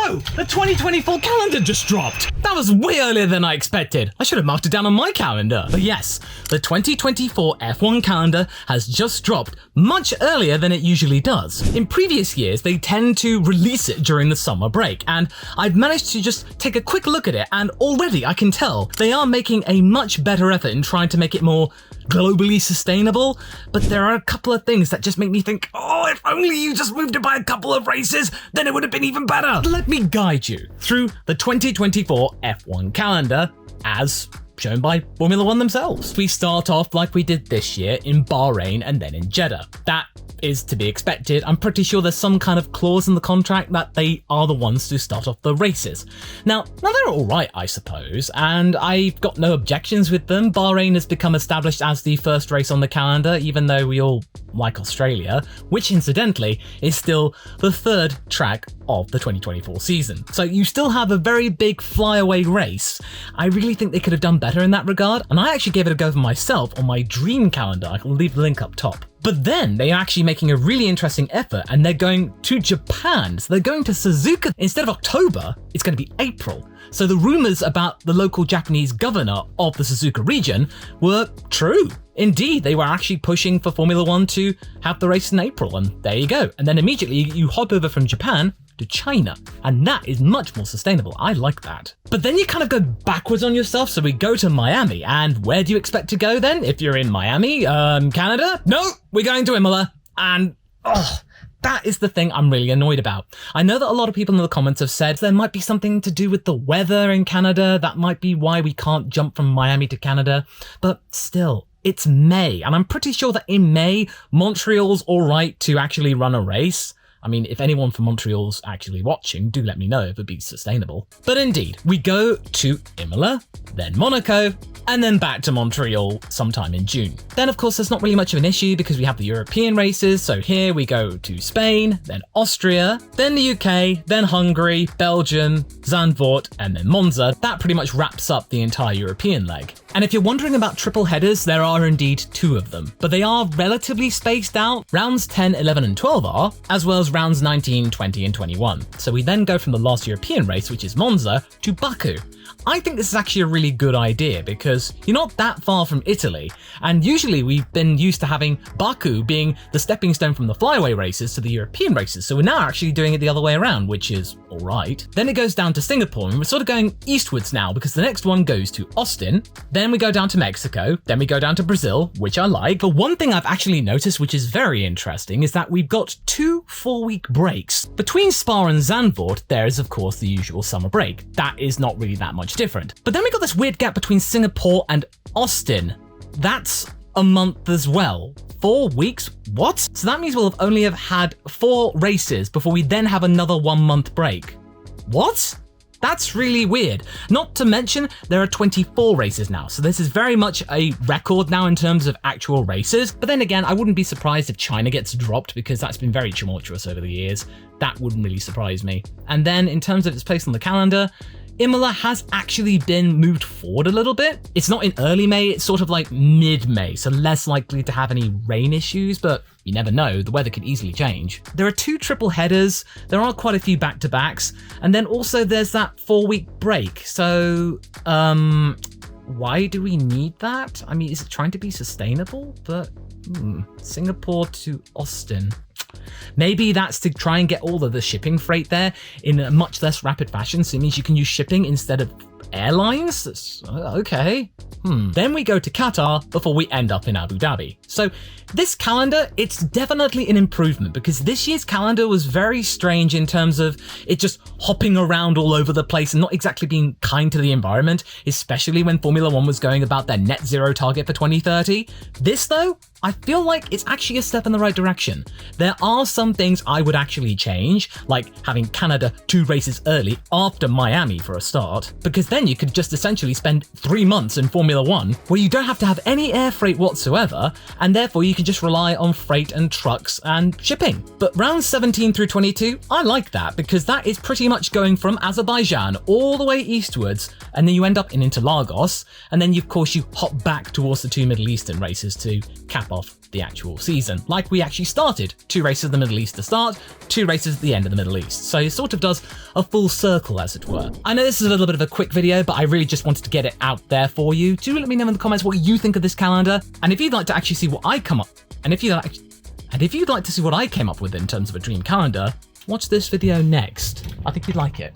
Whoa! The 2024 calendar just dropped! That was way earlier than I expected. I should have marked it down on my calendar. But yes, the 2024 F1 calendar has just dropped much earlier than it usually does. In previous years, they tend to release it during the summer break, and I've managed to just take a quick look at it, and already I can tell they are making a much better effort in trying to make it more globally sustainable, but there are a couple of things that just make me think, oh, if only you just moved it by a couple of races, then it would have been even better. Let me guide you through the 2024 F1 calendar as shown by Formula One themselves. We start off like we did this year in Bahrain and then in Jeddah. That is to be expected. I'm pretty sure there's some kind of clause in the contract that they are the ones to start off the races. Now they're all right, I suppose, and I've got no objections with them. Bahrain has become established as the first race on the calendar, even though we all like Australia, which incidentally is still the third track of the 2024 season. So you still have a very big flyaway race. I really think they could have done better in that regard, and I actually gave it a go for myself on my dream calendar. I can leave the link up top. But then they're actually making a really interesting effort, and they're going to Japan. So they're going to Suzuka. Instead of October, it's going to be April. So the rumors about the local Japanese governor of the Suzuka region were true. Indeed, they were actually pushing for Formula One to have the race in April, and there you go. And then immediately you hop over from Japan to China, and that is much more sustainable. I like that. But then you kind of go backwards on yourself, so we go to Miami, and where do you expect to go then if you're in Miami? Canada? No, we're going to Imola, and that is the thing I'm really annoyed about. I know that a lot of people in the comments have said there might be something to do with the weather in Canada, that might be why we can't jump from Miami to Canada, but still, it's May, and I'm pretty sure that in May, Montreal's all right to actually run a race. I mean, if anyone from Montreal's actually watching, do let me know if it'd be sustainable. But indeed, we go to Imola, then Monaco, and then back to Montreal sometime in June. Then of course, there's not really much of an issue because we have the European races. So here we go to Spain, then Austria, then the UK, then Hungary, Belgium, Zandvoort, and then Monza. That pretty much wraps up the entire European leg. And if you're wondering about triple headers, there are indeed 2 of them, but they are relatively spaced out. Rounds 10, 11, and 12 are, as well as rounds 19, 20, and 21. So we then go from the last European race, which is Monza, to Baku. I think this is actually a really good idea because you're not that far from Italy, and usually we've been used to having Baku being the stepping stone from the flyaway races to the European races, so we're now actually doing it the other way around, which is alright. Then it goes down to Singapore, and we're sort of going eastwards now because the next one goes to Austin, then we go down to Mexico, then we go down to Brazil, which I like. But one thing I've actually noticed, which is very interesting, is that we've got 2 4-week breaks. Between Spa and Zandvoort, there is of course the usual summer break. That is not really that much different. But then we got this weird gap between Singapore and Austin. That's a month as well. 4 weeks? What? So that means we'll only have had 4 races before we then have another 1 month break. What? That's really weird. Not to mention, there are 24 races now, so this is very much a record now in terms of actual races. But then again, I wouldn't be surprised if China gets dropped because that's been very tumultuous over the years. That wouldn't really surprise me. And then in terms of its place on the calendar, Imola has actually been moved forward a little bit. It's not in early May, it's sort of like mid-May, so less likely to have any rain issues, but you never know, the weather could easily change. There are 2 triple headers, there are quite a few back-to-backs, and then also there's that 4-week break. So, why do we need that? I mean, is it trying to be sustainable? But, Singapore to Austin. Maybe that's to try and get all of the shipping freight there in a much less rapid fashion, so it means you can use shipping instead of airlines? That's, okay. Then we go to Qatar before we end up in Abu Dhabi. So this calendar, it's definitely an improvement because this year's calendar was very strange in terms of it just hopping around all over the place and not exactly being kind to the environment, especially when Formula One was going about their net zero target for 2030. This though, I feel like it's actually a step in the right direction. There are some things I would actually change, like having Canada 2 races early after Miami for a start, because then you could just essentially spend 3 months in Formula One where you don't have to have any air freight whatsoever, and therefore you can just rely on freight and trucks and shipping. But rounds 17 through 22, I like that because that is pretty much going from Azerbaijan all the way eastwards, and then you end up in Interlagos, and then of course you hop back towards the 2 Middle Eastern races to cap off the actual season. Like we actually started 2 races in the Middle East to start, 2 races at the end of the Middle East. So it sort of does a full circle, as it were. I know this is a little bit of a quick video, but I really just wanted to get it out there for you. Do let me know in the comments what you think of this calendar, and if you'd like to actually see what I come up, and if you'd like to see what I came up with in terms of a dream calendar, watch this video next. I think you'd like it.